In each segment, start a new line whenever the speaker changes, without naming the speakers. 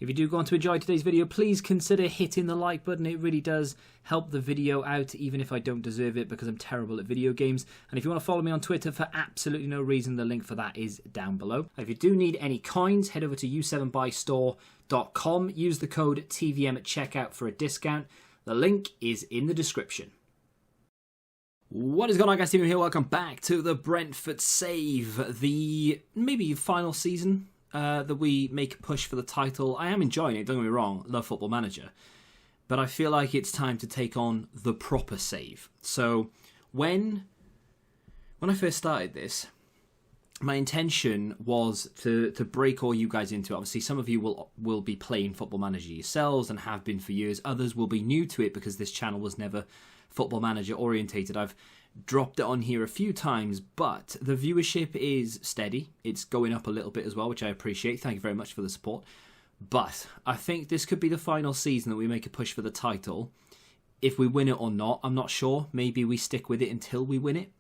If you do go on to enjoy today's video, please consider hitting the like button. It really does help the video out, even if I don't deserve it because I'm terrible at video games. And if you want to follow me on Twitter for absolutely no reason, the link for that is down below. If you do need any coins, head over to u7buystore.com. Use the code TVM at checkout for a discount. The link is in the description. What is going on, guys? Steven here. Welcome back to the Brentford Save, the maybe final season that we make a push for the title. I am enjoying it, don't get me wrong, love Football Manager, but I feel like it's time to take on the proper save. So when I first started this, my intention was to break all you guys into it. Obviously, some of you will be playing Football Manager yourselves and have been for years. Others will be new to it because this channel was never Football Manager orientated. I've dropped it on here a few times, but the viewership is steady. It's going up a little bit as well, which I appreciate. Thank you very much for the support. But I think this could be the final season that we make a push for the title. If we win it or not, I'm not sure. Maybe we stick with it until we win it.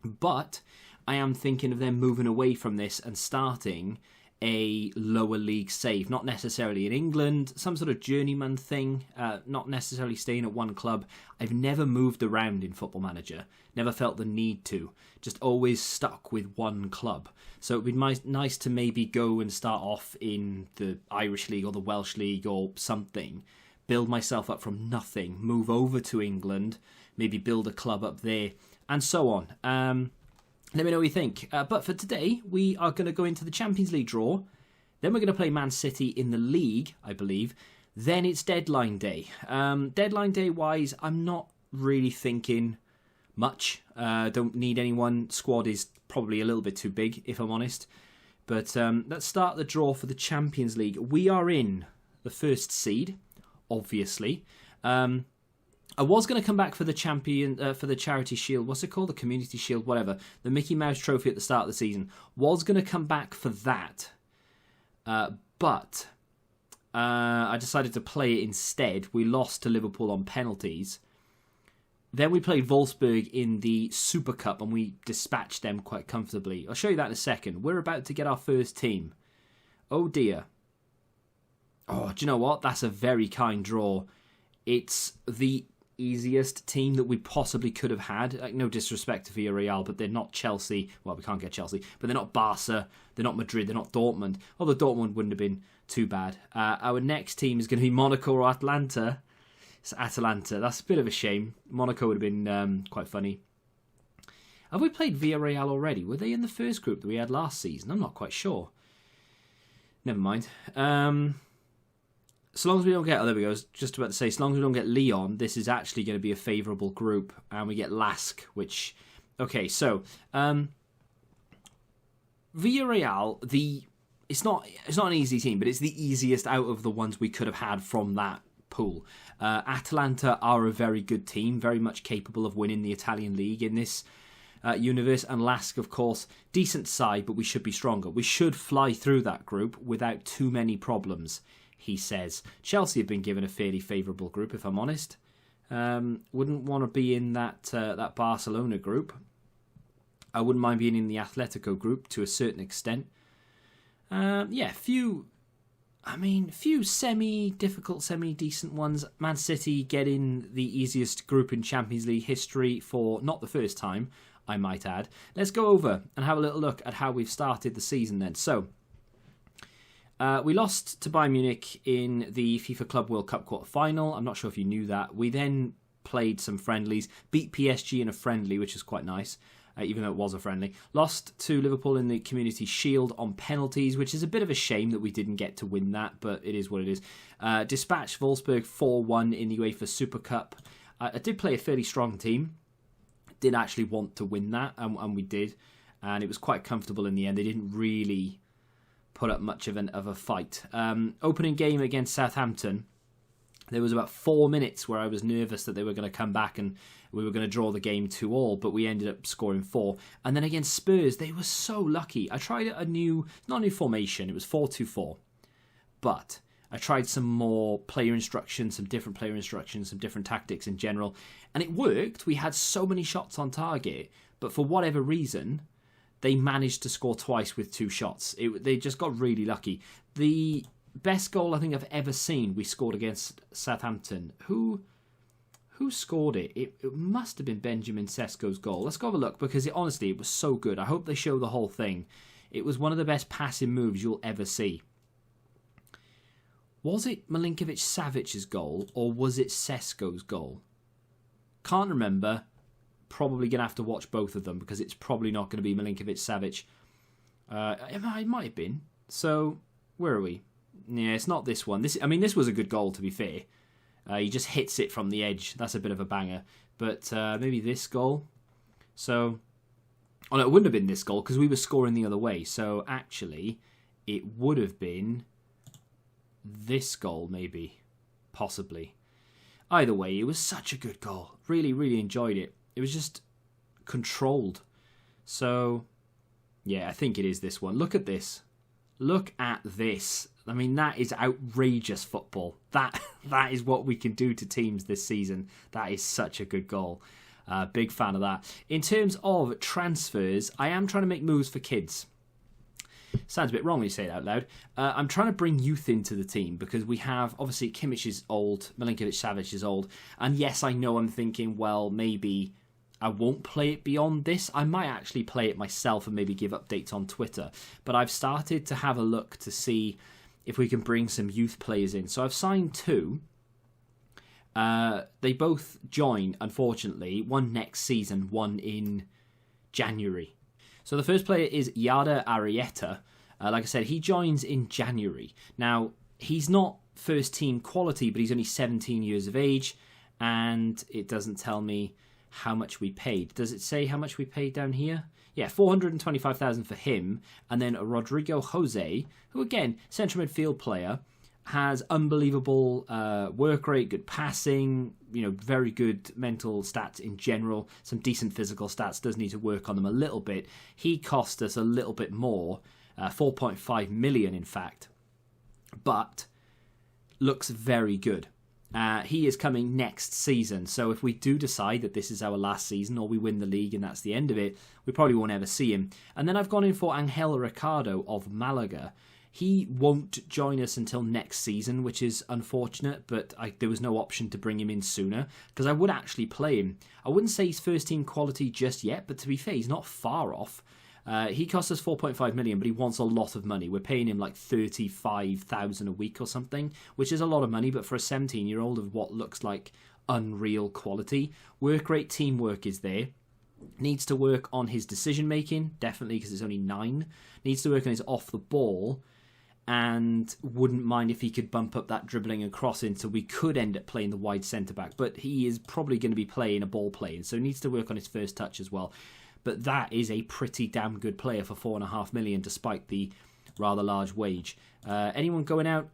But I am thinking of them moving away from this and starting a lower league save, not necessarily in England, some sort of journeyman thing, not necessarily staying at one club. I've never moved around in Football Manager, never felt the need to, just always stuck with one club. So it'd be nice to maybe go and start off in the Irish League or the Welsh League or something, build myself up from nothing, move over to England, maybe build a club up there, and so on. Let me know what you think. But for today, we are going to go into the Champions League draw. Then we're going to play Man City in the league, I believe. Then it's deadline day. Deadline day wise, I'm not really thinking much. Don't need anyone. Squad is probably a little bit too big, if I'm honest. But let's start the draw for the Champions League. We are in the first seed, obviously. I was going to come back for the for the Charity Shield. What's it called? The Community Shield, whatever. The Mickey Mouse Trophy at the start of the season. Was going to come back for that. But I decided to play it instead. We lost to Liverpool on penalties. Then we played Wolfsburg in the Super Cup and we dispatched them quite comfortably. I'll show you that in a second. We're about to get our first team. Oh dear. Oh, do you know what? That's a very kind draw. It's the easiest team that we possibly could have had. Like, no disrespect to Villarreal, but they're not Chelsea. Well, we can't get Chelsea, but they're not Barca, they're not Madrid, they're not Dortmund. Although Dortmund wouldn't have been too bad. Our next team is going to be Monaco or Atalanta. It's Atalanta. That's a bit of a shame. Monaco would have been quite funny. Have we played Villarreal already? Were they in the first group that we had last season? I'm not quite sure. Never mind. So long as we don't get... Oh, there we go. I was just about to say, so long as we don't get Lyon, this is actually going to be a favourable group. And we get Lask, which... Okay, so... Villarreal, it's not an easy team, but it's the easiest out of the ones we could have had from that pool. Atalanta are a very good team, very much capable of winning the Italian league in this universe. And Lask, of course, decent side, but we should be stronger. We should fly through that group without too many problems, he says. Chelsea have been given a fairly favourable group, if I'm honest. Wouldn't want to be in that Barcelona group. I wouldn't mind being in the Atletico group to a certain extent. Yeah, few semi-difficult, semi-decent ones. Man City getting the easiest group in Champions League history for not the first time, I might add. Let's go over and have a little look at how we've started the season then. So, we lost to Bayern Munich in the FIFA Club World Cup quarter-final. I'm not sure if you knew that. We then played some friendlies, beat PSG in a friendly, which is quite nice, even though it was a friendly. Lost to Liverpool in the Community Shield on penalties, which is a bit of a shame that we didn't get to win that, but it is what it is. Dispatched Wolfsburg 4-1 in the UEFA Super Cup. I did play a fairly strong team. Did actually want to win that, and we did. And it was quite comfortable in the end. They didn't really put up much of a fight. Opening game against Southampton, there was about 4 minutes where I was nervous that they were going to come back and we were going to draw the game 2-2, but we ended up scoring 4. And then against Spurs, they were so lucky. I tried not a new formation, it was 4-2-4. But I tried some more player instructions, some different player instructions, some different tactics in general. And it worked. We had so many shots on target, but for whatever reason, they managed to score twice with 2 shots. They just got really lucky. The best goal I think I've ever seen we scored against Southampton. Who scored it? It must have been Benjamin Sesko's goal. Let's go have a look, because honestly, it was so good. I hope they show the whole thing. It was one of the best passing moves you'll ever see. Was it Milinkovic-Savic's goal, or was it Sesko's goal? Can't remember. Probably going to have to watch both of them, because it's probably not going to be Milinkovic-Savic. It might have been. So, where are we? Yeah, it's not this one. This was a good goal, to be fair. He just hits it from the edge. That's a bit of a banger. But maybe this goal. So, no, it wouldn't have been this goal because we were scoring the other way. So, actually, it would have been this goal, maybe. Possibly. Either way, it was such a good goal. Really, really enjoyed it. It was just controlled. So, yeah, I think it is this one. Look at this. Look at this. I mean, that is outrageous football. That is what we can do to teams this season. That is such a good goal. Big fan of that. In terms of transfers, I am trying to make moves for kids. Sounds a bit wrong when you say it out loud. I'm trying to bring youth into the team because we have, obviously, Kimmich is old, Milinkovic-Savic is old. And yes, I know I'm thinking, well, maybe I won't play it beyond this. I might actually play it myself and maybe give updates on Twitter. But I've started to have a look to see if we can bring some youth players in. So I've signed 2. They both join, unfortunately. One next season, one in January. So the first player is Yada Arrieta. Like I said, he joins in January. Now, he's not first team quality, but he's only 17 years of age. And it doesn't tell me how much we paid. Does it say how much we paid down here? Yeah, 425,000 for him. And then Rodrigo Jose, who again, central midfield player, has unbelievable work rate, good passing, very good mental stats in general, some decent physical stats, does need to work on them a little bit. He cost us a little bit more, 4.5 million in fact, but looks very good. He is coming next season, so if we do decide that this is our last season or we win the league and that's the end of it, we probably won't ever see him. And then I've gone in for Angel Ricardo of Malaga. He won't join us until next season, which is unfortunate, but there was no option to bring him in sooner, because I would actually play him. I wouldn't say he's first team quality just yet, but to be fair, he's not far off. He cost us 4.5 million, but he wants a lot of money. We're paying him like 35,000 a week or something, which is a lot of money, but for a 17-year-old of what looks like unreal quality. Work rate, teamwork is there. Needs to work on his decision making, definitely, because it's only 9. Needs to work on his off the ball, and wouldn't mind if he could bump up that dribbling and crossing, so we could end up playing the wide centre-back. But he is probably going to be playing a ball playing, so needs to work on his first touch as well. But that is a pretty damn good player for 4.5 million, despite the rather large wage. Anyone going out?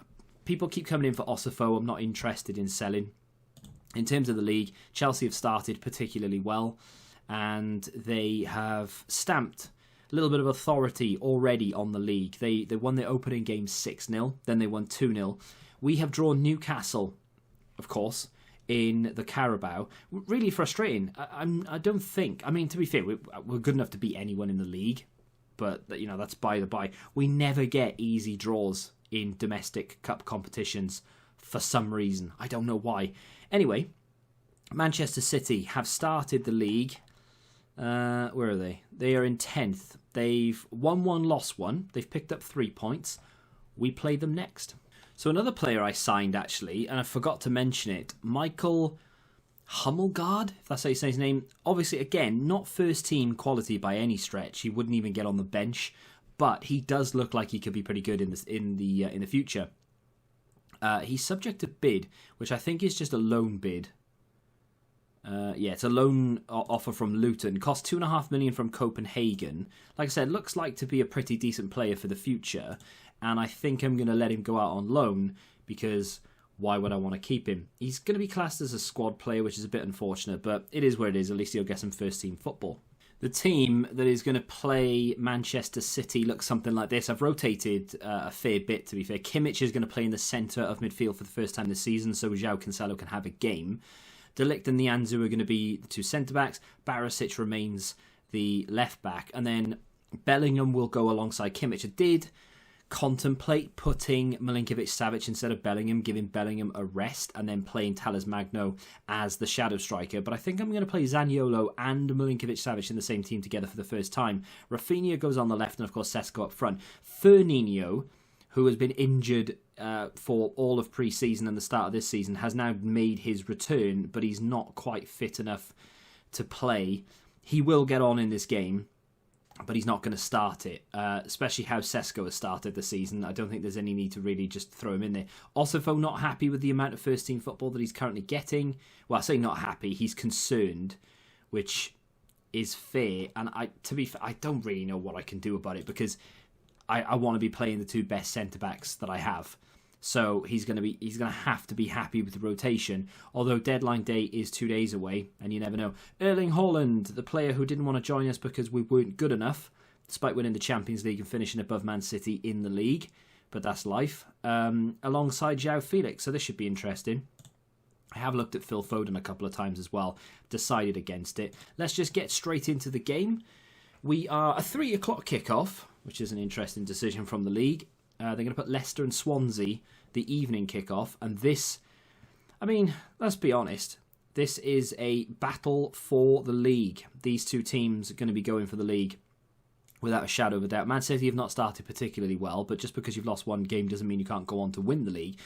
People keep coming in for Osifo. I'm not interested in selling. In terms of the league, Chelsea have started particularly well, and they have stamped a little bit of authority already on the league. They won their opening game 6-0, then they won 2-0. We have drawn Newcastle, of course, in the Carabao. Really frustrating. I don't think, to be fair, we're good enough to beat anyone in the league, but that's by the by. We never get easy draws in domestic cup competitions for some reason. I don't know why. Anyway, Manchester City have started the league. Where are they? They are in 10th. They've won 1, lost 1. They've picked up 3 points. We play them next. So another player I signed, actually, and I forgot to mention it, Michael Hummelgaard, if that's how you say his name. Obviously, again, not first team quality by any stretch. He wouldn't even get on the bench, but he does look like he could be pretty good in the future. He's subject to bid, which I think is just a loan bid. It's a loan offer from Luton. Cost 2.5 million from Copenhagen. Like I said, looks like to be a pretty decent player for the future. And I think I'm going to let him go out on loan because why would I want to keep him? He's going to be classed as a squad player, which is a bit unfortunate, but it is where it is. At least he'll get some first team football. The team that is going to play Manchester City looks something like this. I've rotated a fair bit, to be fair. Kimmich is going to play in the centre of midfield for the first time this season, so João Cancelo can have a game. De Ligt and Nianzou are going to be the 2 centre-backs. Barisic remains the left-back. And then Bellingham will go alongside Kimmich. I did contemplate putting Milinkovic-Savic instead of Bellingham, giving Bellingham a rest, and then playing Talisman Magno as the shadow striker. But I think I'm going to play Zaniolo and Milinkovic-Savic in the same team together for the first time. Rafinha goes on the left, and of course Sesko up front. Firmino, who has been injured for all of pre-season and the start of this season, has now made his return, but he's not quite fit enough to play. He will get on in this game, but he's not going to start it, especially how Sesko has started the season. I don't think there's any need to really just throw him in there. Osifo not happy with the amount of first-team football that he's currently getting. Well, I say not happy, he's concerned, which is fair. And to be fair, I don't really know what I can do about it, because I want to be playing the two best centre-backs that I have. So he's going to have to be happy with the rotation. Although deadline day is 2 days away, and you never know. Erling Holland, the player who didn't want to join us because we weren't good enough, despite winning the Champions League and finishing above Man City in the league, but that's life. Alongside João Felix, so this should be interesting. I have looked at Phil Foden a couple of times as well, decided against it. Let's just get straight into the game. We are a 3 o'clock kickoff, which is an interesting decision from the league. They're going to put Leicester and Swansea the evening kickoff, and this, I mean, let's be honest, this is a battle for the league. These two teams are going to be going for the league without a shadow of a doubt. Man City have not started particularly well, but just because you've lost one game doesn't mean you can't go on to win the league.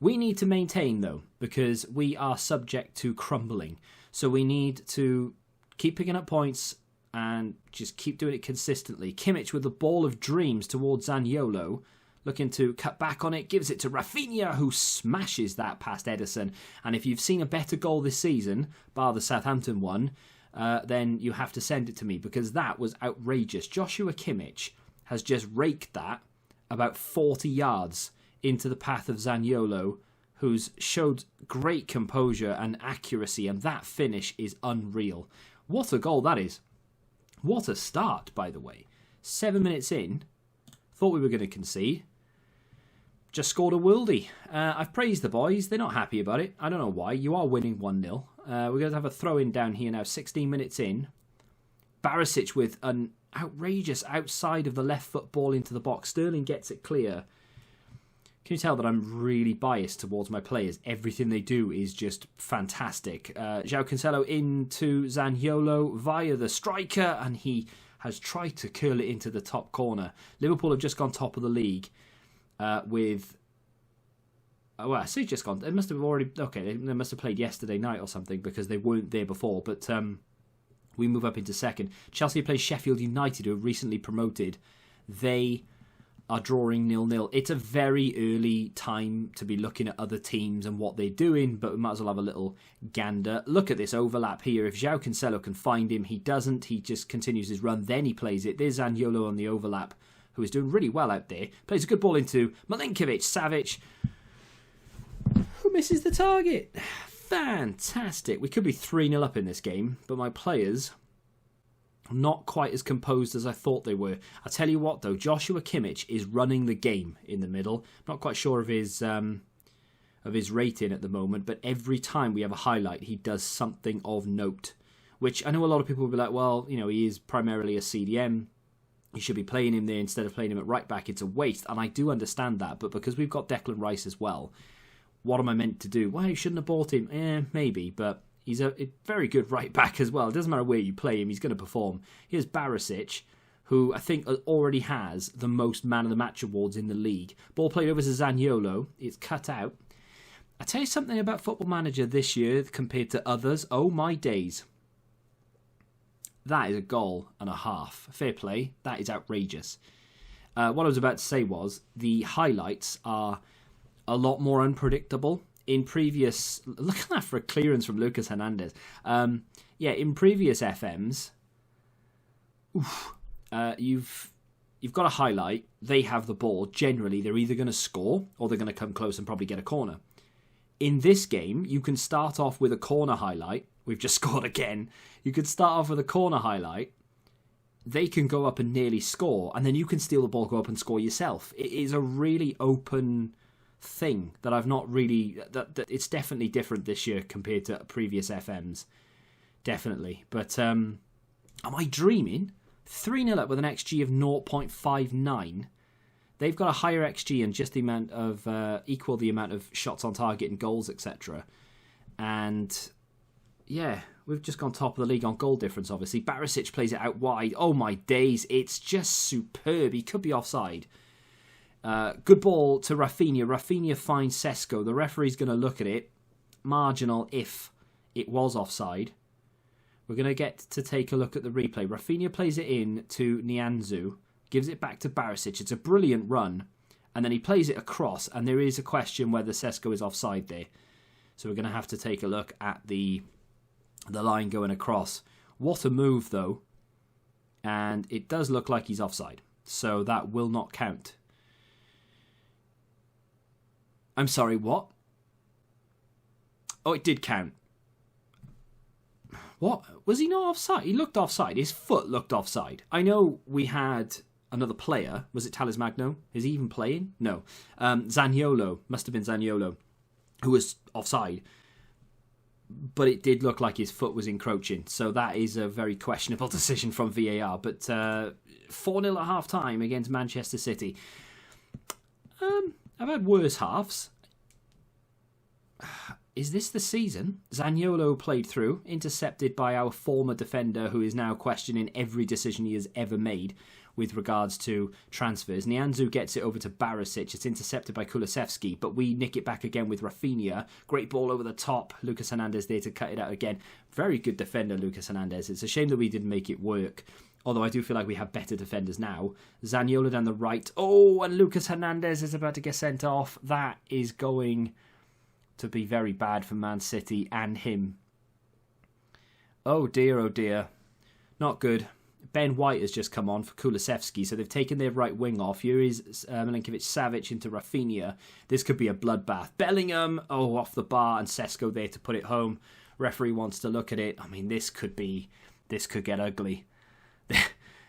We need to maintain, though, because we are subject to crumbling. So we need to keep picking up points and just keep doing it consistently. Kimmich with the ball of dreams towards Zaniolo, looking to cut back on it, gives it to Rafinha, who smashes that past Ederson. And if you've seen a better goal this season, bar the Southampton one, then you have to send it to me, because that was outrageous. Joshua Kimmich has just raked that about 40 yards into the path of Zaniolo, who's showed great composure and accuracy, and that finish is unreal. What a goal that is. What a start, by the way. 7 minutes in, thought we were going to concede. Just scored a worldie. I've praised the boys. They're not happy about it. I don't know why. You are winning 1-0. We're going to have a throw-in down here now, 16 minutes in. Barisic with an outrageous outside of the left foot ball into the box. Sterling gets it clear. Can you tell that I'm really biased towards my players? Everything they do is just fantastic. João Cancelo into Zaniolo via the striker, and he has tried to curl it into the top corner. Liverpool have just gone top of the league with... well, I say just gone. They must have already... Okay, they must have played yesterday night or something, because they weren't there before. But we move up into second. Chelsea plays Sheffield United, who are recently promoted. They are drawing 0-0. It's a very early time to be looking at other teams and what they're doing, but we might as well have a little gander. Look at this overlap here. If João Cancelo can find him, he doesn't. He just continues his run, then he plays it. There's Zaniolo on the overlap, who is doing really well out there. Plays a good ball into Milinkovic-Savic, who misses the target. Fantastic. We could be 3-0 up in this game, but my players not quite as composed as I thought they were. I'll tell you what, though, Joshua Kimmich is running the game in the middle. Not quite sure of his rating at the moment, but every time we have a highlight, he does something of note. Which I know a lot of people will be like, well, you know, he is primarily a CDM. You should be playing him there instead of playing him at right back. It's a waste, and I do understand that. But because we've got Declan Rice as well, what am I meant to do? Well, you shouldn't have bought him. Maybe, but he's a very good right back as well. It doesn't matter where you play him, he's going to perform. Here's Barisic, who I think already has the most Man of the Match awards in the league. Ball played over to Zaniolo. It's cut out. I tell you something about Football Manager this year compared to others. Oh my days. That is a goal and a half. Fair play. That is outrageous. What I was about to say was the highlights are a lot more unpredictable. In previous... Look at that for a clearance from Lucas Hernandez. In previous FMs, you've got a highlight. They have the ball. Generally, they're either going to score or they're going to come close and probably get a corner. In this game, you can start off with a corner highlight. We've just scored again. You could start off with a corner highlight. They can go up and nearly score, and then you can steal the ball, go up and score yourself. It is a really open thing that I've not really... That it's definitely different this year compared to previous FMs. Definitely. But am I dreaming? 3-0 up with an XG of 0.59. They've got a higher XG and just the amount of equal the amount of shots on target and goals, etc. And yeah, we've just gone top of the league on goal difference, obviously. Barisic plays it out wide. Oh my days, it's just superb. He could be offside. Good ball to Rafinha. Rafinha finds Sesko. The referee's going to look at it. Marginal if it was offside. We're going to get to take a look at the replay. Rafinha plays it in to Nianzou. Gives it back to Barisic. It's a brilliant run. And then he plays it across. And there is a question whether Sesko is offside there. So we're going to have to take a look at the line going across. What a move, though. And it does look like he's offside. So that will not count. I'm sorry, what? Oh, it did count. What? Was he not offside? He looked offside. His foot looked offside. I know we had another player. Was it Talismagno? Is he even playing? No. Zaniolo. Must have been Zaniolo. Who was offside. But it did look like his foot was encroaching. So that is a very questionable decision from VAR. But 4-0 at half-time against Manchester City. I've had worse halves. Is this the season? Zaniolo played through, intercepted by our former defender who is now questioning every decision he has ever made with regards to transfers. Nianzou gets it over to Barisic. It's intercepted by Kulusevski, but we nick it back again with Rafinha. Great ball over the top. Lucas Hernandez there to cut it out again. Very good defender, Lucas Hernandez. It's a shame that we didn't make it work. Although I do feel like we have better defenders now. Zaniolo down the right. Oh, and Lucas Hernandez is about to get sent off. That is going to be very bad for Man City and him. Oh dear. Not good. Ben White has just come on for Kulusevski, so they've taken their right wing off. Here is Milinkovic-Savic into Rafinha. This could be a bloodbath. Bellingham, off the bar, and Sesko there to put it home. Referee wants to look at it. I mean, this could get ugly.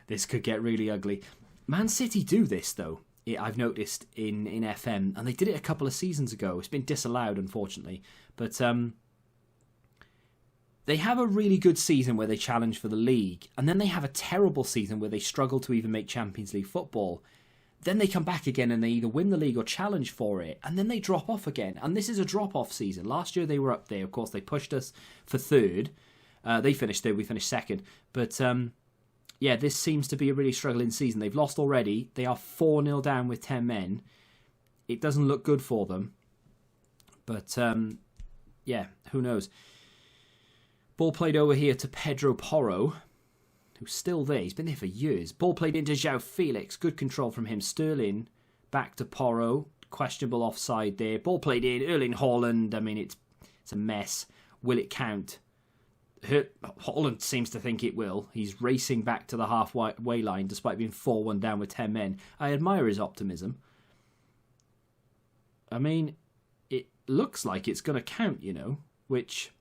This could get really ugly. Man City do this, though. I've noticed in FM, and they did it a couple of seasons ago. It's been disallowed, unfortunately. But they have a really good season where they challenge for the league, and then they have a terrible season where they struggle to even make Champions League football. Then they come back again and they either win the league or challenge for it, and then they drop off again. And this is a drop-off season. Last year they were up there. Of course, they pushed us for third. They finished third, we finished second. But yeah, this seems to be a really struggling season. They've lost already. They are 4-0 down with 10 men. It doesn't look good for them. But, yeah, who knows. Ball played over here to Pedro Porro, who's still there. He's been there for years. Ball played into João Felix. Good control from him. Sterling back to Porro. Questionable offside there. Ball played in. Erling Holland. I mean, it's a mess. Will it count? Holland seems to think it will. He's racing back to the halfway line despite being 4-1 down with 10 men. I admire his optimism. I mean, it looks like it's going to count, which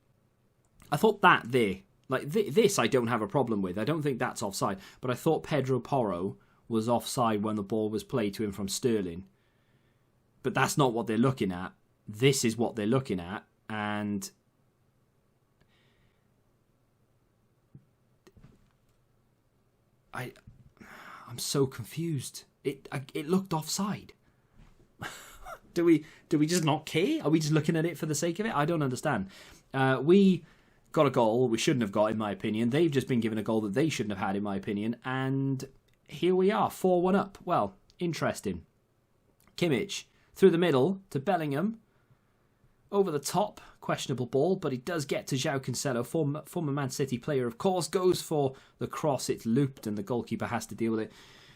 I thought that there. Like, this I don't have a problem with. I don't think that's offside. But I thought Pedro Porro was offside when the ball was played to him from Sterling. But that's not what they're looking at. This is what they're looking at. And I'm so confused. It looked offside. Do we just not care? Are we just looking at it for the sake of it? I don't understand. We got a goal we shouldn't have got, in my opinion. They've just been given a goal that they shouldn't have had, in my opinion. And here we are, 4-1 up. Well, interesting. Kimmich through the middle to Bellingham. Over the top, questionable ball, but he does get to João Cancelo, former Man City player, of course, goes for the cross. It's looped and the goalkeeper has to deal with it.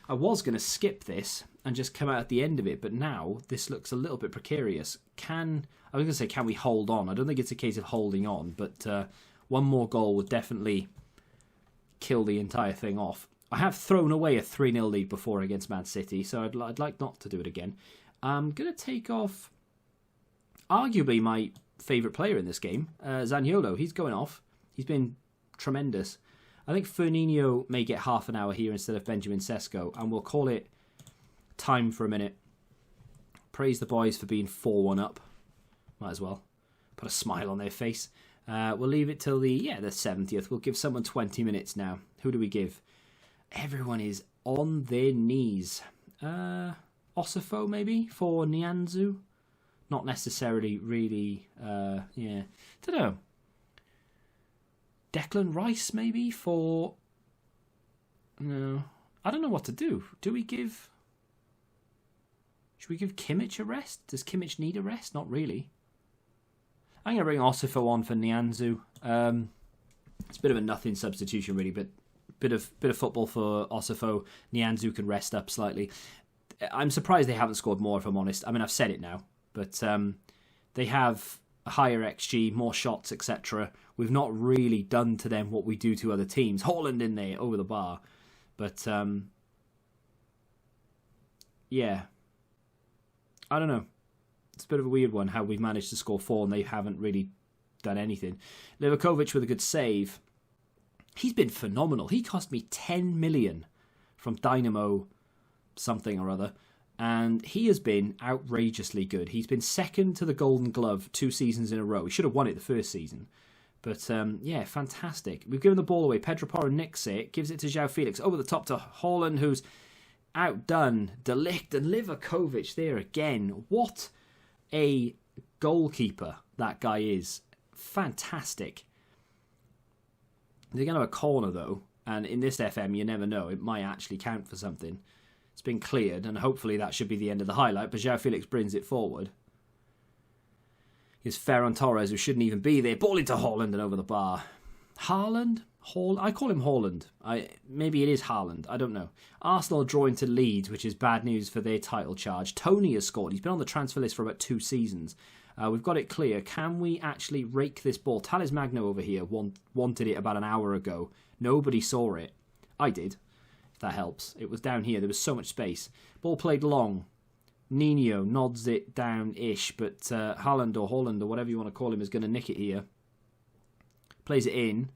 I was going to skip this and just come out at the end of it, but now this looks a little bit precarious. Can we hold on? I don't think it's a case of holding on, but one more goal would definitely kill the entire thing off. I have thrown away a 3-0 lead before against Man City, so I'd like not to do it again. I'm going to take off arguably my favourite player in this game, Zaniolo. He's going off. He's been tremendous. I think Firmino may get half an hour here instead of Benjamin Sesko, and we'll call it time for a minute. Praise the boys for being 4-1 up. Might as well. Put a smile on their face. We'll leave it till the 70th. We'll give someone 20 minutes now. Who do we give? Everyone is on their knees. Osifo maybe for Nianzou. Not necessarily really, yeah. Don't know. Declan Rice maybe for... No. I don't know what to do. Do we give... Should we give Kimmich a rest? Does Kimmich need a rest? Not really. I'm going to bring Osifo on for Nianzou. It's a bit of a nothing substitution really, but bit of football for Osifo. Nianzou can rest up slightly. I'm surprised they haven't scored more, if I'm honest. I mean, I've said it now, but they have a higher XG, more shots, etc. We've not really done to them what we do to other teams. Holland in there, over the bar. But, yeah. I don't know. It's a bit of a weird one, how we've managed to score 4 and they haven't really done anything. Livakovic with a good save. He's been phenomenal. He cost me 10 million from Dynamo something or other. And he has been outrageously good. He's been second to the Golden Glove 2 seasons in a row. He should have won it the first season. But, yeah, fantastic. We've given the ball away. Pedro Porro nicks it, gives it to João Felix. Over the top to Holland, who's outdone De Ligt and Livakovic there again. What a goalkeeper that guy is. Fantastic. They're going to have a corner, though. And in this FM, you never know. It might actually count for something. It's been cleared, and hopefully that should be the end of the highlight. But João Felix brings it forward. Here's Ferran Torres, who shouldn't even be there. Ball into Holland and over the bar. Haaland? I call him Holland. Maybe it is Haaland. I don't know. Arsenal drawing to Leeds, which is bad news for their title charge. Tony has scored. He's been on the transfer list for about 2 seasons. We've got it clear. Can we actually rake this ball? Talis Magno over here wanted it about an hour ago. Nobody saw it. I did, if that helps. It was down here. There was so much space. Ball played long. Nino nods it down-ish, but Haaland or Holland or whatever you want to call him is going to nick it here. Plays it in.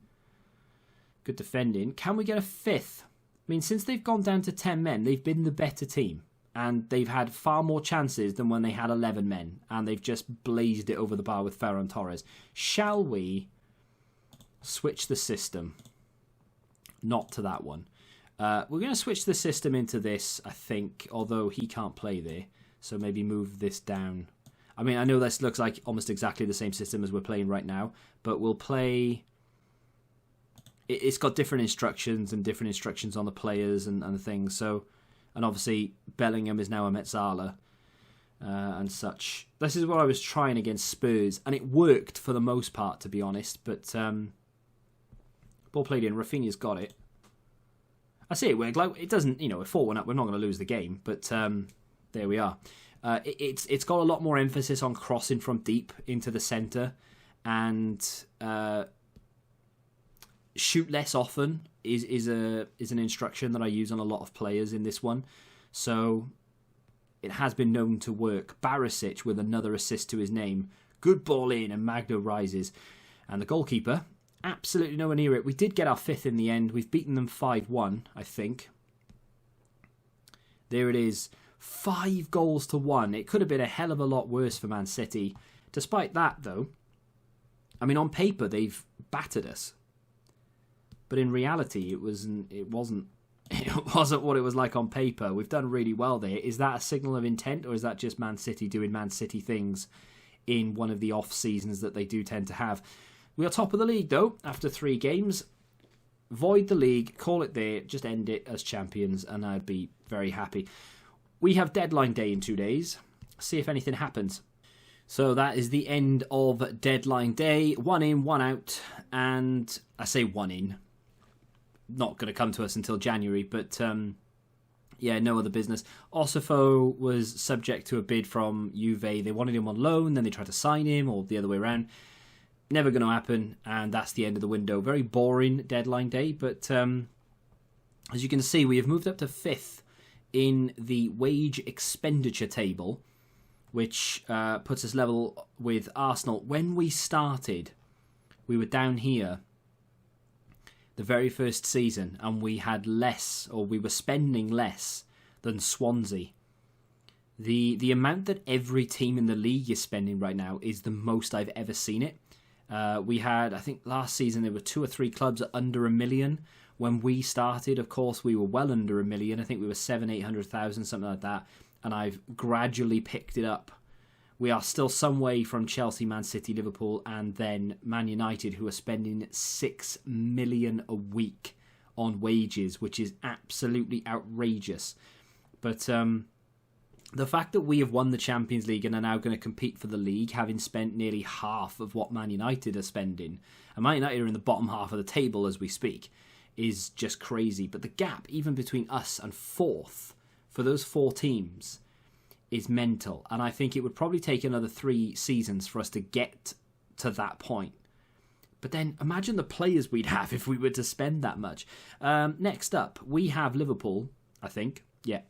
Good defending. Can we get a 5th? I mean, since they've gone down to 10 men, they've been the better team. And they've had far more chances than when they had 11 men. And they've just blazed it over the bar with Ferran Torres. Shall we switch the system? Not to that one. We're going to switch the system into this, I think. Although he can't play there. So maybe move this down. I mean, I know this looks like almost exactly the same system as we're playing right now. But we'll play... It's got different instructions and different instructions on the players and things. So, and obviously Bellingham is now a Metzala and such. This is what I was trying against Spurs, and it worked for the most part, to be honest. But ball played in. Rafinha's got it. I say it worked. Like it doesn't, we're 4-1 up. We're not going to lose the game, but there we are. It's got a lot more emphasis on crossing from deep into the centre and. Shoot less often is an instruction that I use on a lot of players in this one. So it has been known to work. Barisic with another assist to his name. Good ball in and Magno rises. And the goalkeeper, absolutely nowhere near it. We did get our 5th in the end. We've beaten them 5-1, I think. There it is. 5-1. It could have been a hell of a lot worse for Man City. Despite that, though, I mean, on paper, they've battered us. But in reality, it wasn't what it was like on paper. We've done really well there. Is that a signal of intent, or is that just Man City doing Man City things in one of the off seasons that they do tend to have? We are top of the league, though, after 3 games. Void the league, call it there, just end it as champions, and I'd be very happy. We have deadline day in 2 days. See if anything happens. So that is the end of deadline day. 1 in, 1 out, and I say 1 in. Not going to come to us until January, but yeah, no other business. Osifo was subject to a bid from Juve. They wanted him on loan, then they tried to sign him, or the other way around. Never going to happen, and that's the end of the window. Very boring deadline day, but as you can see, we have moved up to 5th in the wage expenditure table, which puts us level with Arsenal. When we started, we were down here the very first season, and we had less, or we were spending less than Swansea. The amount that every team in the league is spending right now is the most I've ever seen it. We had, I think last season there were 2 or 3 clubs at under $1 million. When we started, of course, we were well under $1 million. I think we were 700,000, 800,000, something like that. and I've gradually picked it up. We are still some way from Chelsea, Man City, Liverpool, and then Man United, who are spending $6 million a week on wages, which is absolutely outrageous. But the fact that we have won the Champions League and are now going to compete for the league, having spent nearly half of what Man United are spending, and Man United are in the bottom half of the table as we speak, is just crazy. But the gap, even between us and fourth, for those 4 teams, is mental. And I think it would probably take another 3 seasons for us to get to that point. But then imagine the players we'd have if we were to spend that much. Next up, we have Liverpool, I think. Yeah.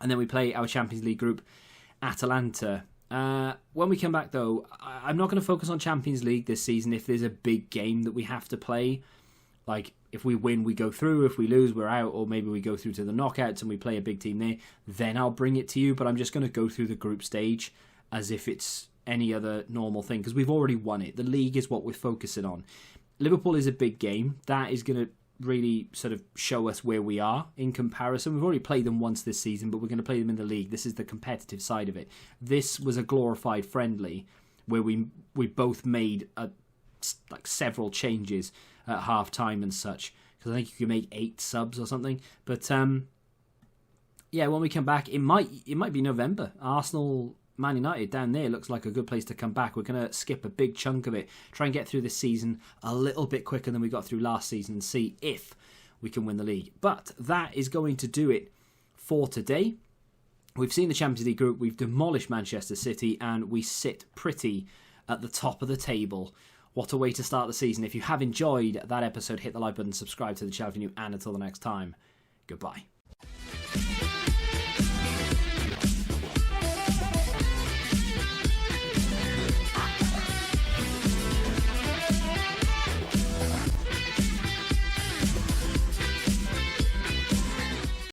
And then we play our Champions League group, Atalanta. When we come back, though, I'm not going to focus on Champions League this season if there's a big game that we have to play. Like, if we win, we go through. If we lose, we're out. Or maybe we go through to the knockouts and we play a big team there. Then I'll bring it to you. But I'm just going to go through the group stage as if it's any other normal thing, because we've already won it. The league is what we're focusing on. Liverpool is a big game. That is going to really sort of show us where we are in comparison. We've already played them once this season, but we're going to play them in the league. This is the competitive side of it. This was a glorified friendly where we both made several changes at half time and such, because I think you can make 8 subs or something. But yeah, when we come back, it might be November. Arsenal, Man United down there looks like a good place to come back. We're going to skip a big chunk of it, try and get through this season a little bit quicker than we got through last season, and see if we can win the league. But that is going to do it for today. We've seen the Champions League group, we've demolished Manchester City, and we sit pretty at the top of the table. What a way to start the season. If you have enjoyed that episode, hit the like button, subscribe to the channel if you're new, and until the next time, goodbye.